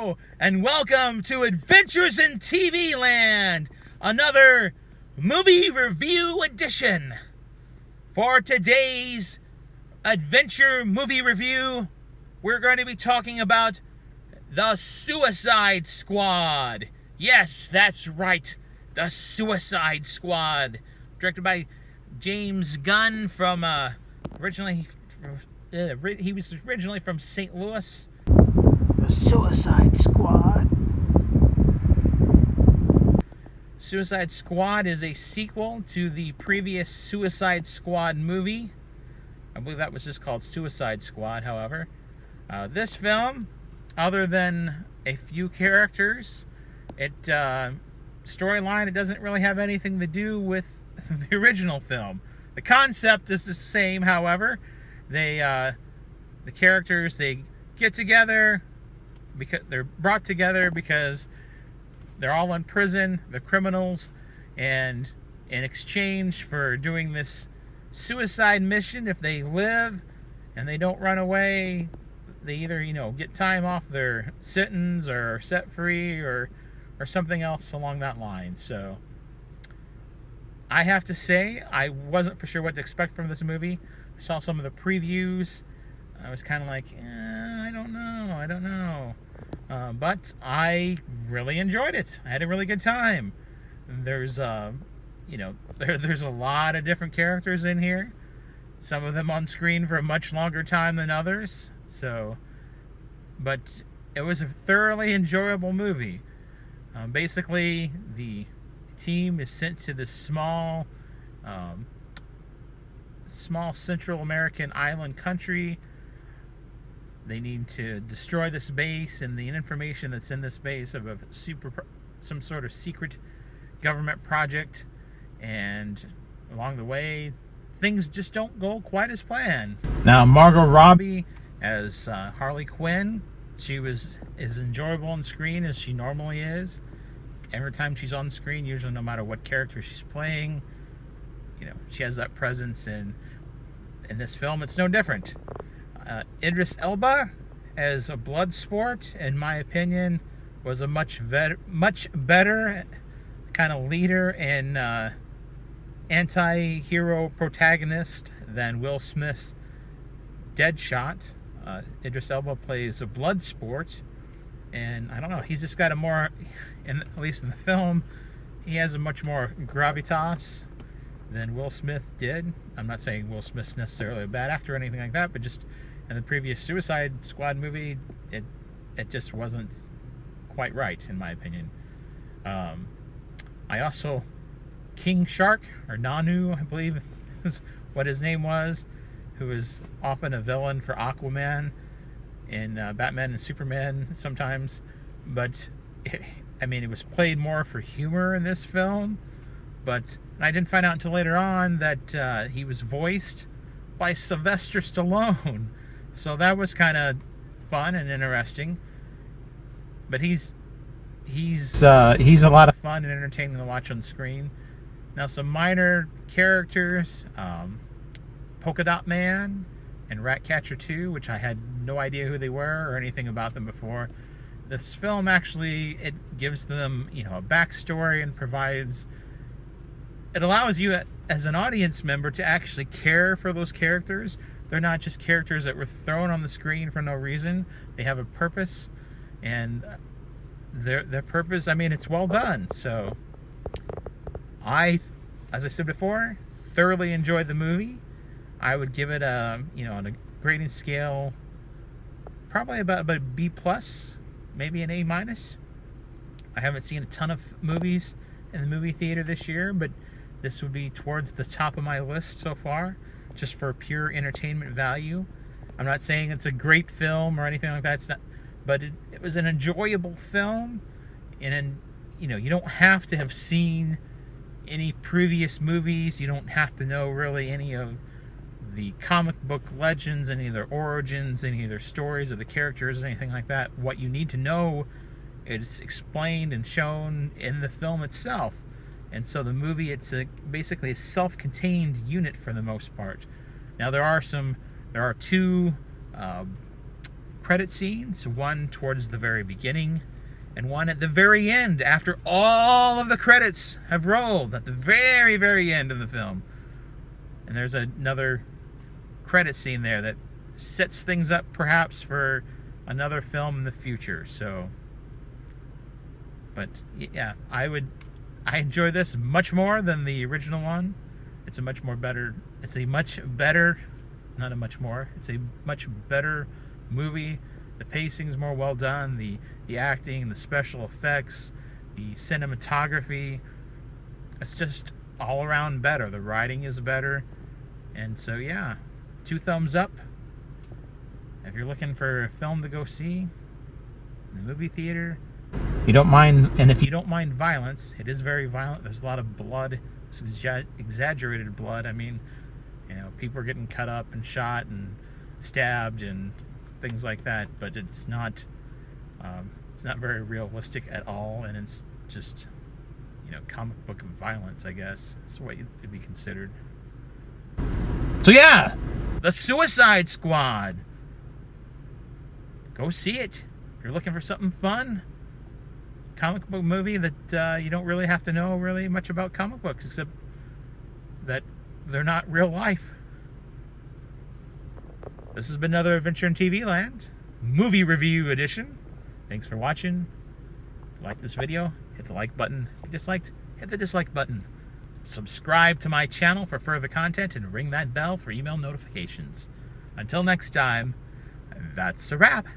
Hello, and welcome to Adventures in TV Land, another movie review edition. For today's adventure movie review, we're going to be talking about The Suicide Squad. Yes, that's right, The Suicide Squad. Directed by James Gunn from, he was originally from St. Louis. The Suicide Squad. Suicide Squad is a sequel to the previous Suicide Squad movie. I believe that was just called Suicide Squad, however. This film, other than a few characters, storyline, it doesn't really have anything to do with the original film. The concept is the same, however. The characters, they get together because they're brought together because they're all in prison, they're criminals, and in exchange for doing this suicide mission, if they live and they don't run away, they either, get time off their sentence or are set free or something else along that line. So I have to say, I wasn't for sure what to expect from this movie. I saw some of the previews. I was kind of like, I don't know. But I really enjoyed it. I had a really good time. There's, there's a lot of different characters in here. Some of them on screen for a much longer time than others. But it was a thoroughly enjoyable movie. Basically, the team is sent to this small Central American island country. They need to destroy this base and the information that's in this base of some sort of secret government project. And along the way, things just don't go quite as planned. Now, Margot Robbie as Harley Quinn, she is as enjoyable on screen as she normally is. Every time she's on screen, usually no matter what character she's playing, she has that presence. And in this film, it's no different. Idris Elba as a Bloodsport, in my opinion, was a much better kind of leader and anti-hero protagonist than Will Smith's Deadshot. Idris Elba plays a Bloodsport, and I don't know, he's just got a more, at least in the film, he has a much more gravitas than Will Smith did. I'm not saying Will Smith's necessarily a bad actor or anything like that, but just in the previous Suicide Squad movie, it just wasn't quite right, in my opinion. I also, King Shark, or Nanu, I believe is what his name was, who is often a villain for Aquaman in Batman and Superman sometimes, but it was played more for humor in this film. But I didn't find out until later on that he was voiced by Sylvester Stallone. So that was kind of fun and interesting. But he's a lot of fun and entertaining to watch on screen. Now, some minor characters, Polka Dot Man and Ratcatcher 2, which I had no idea who they were or anything about them before. This film actually, it gives them, a backstory and it allows you as an audience member to actually care for those characters. They're not just characters that were thrown on the screen for no reason. They have a purpose, and their purpose, it's well done. So as I said before, thoroughly enjoyed the movie. I would give it on a grading scale, probably about a B+, maybe an A-. I haven't seen a ton of movies in the movie theater this year, but this would be towards the top of my list so far, just for pure entertainment value. I'm not saying it's a great film or anything like that. It's not, but it was an enjoyable film, and you don't have to have seen any previous movies. You don't have to know really any of the comic book legends, any of their origins, any of their stories or the characters, anything like that. What you need to know is explained and shown in the film itself. And so the movie, it's basically a self-contained unit for the most part. Now there are two credit scenes, one towards the very beginning and one at the very end, after all of the credits have rolled, at the very, very end of the film. And there's another credit scene there that sets things up perhaps for another film in the future. So, but yeah, I enjoy this much more than the original one. It's a much better movie. The pacing's more well done, the acting, the special effects, the cinematography. It's just all around better. The writing is better. And so yeah, 2 thumbs up. If you're looking for a film to go see in the movie theater, you don't mind, and if you don't mind violence, it is very violent. There's a lot of blood, exaggerated blood. I mean, you know, people are getting cut up and shot and stabbed and things like that, but it's not very realistic at all, and it's just, you know, comic book violence, I guess. That's what it'd be considered. So yeah, The Suicide Squad. Go see it. If you're looking for something fun, comic book movie that you don't really have to know really much about comic books, except that they're not real life. This has been another Adventure in TV Land movie review edition. Thanks for watching. If you like this video, hit the like button. If you disliked, hit the dislike button. Subscribe to my channel for further content and ring that bell for email notifications. Until next time, that's a wrap.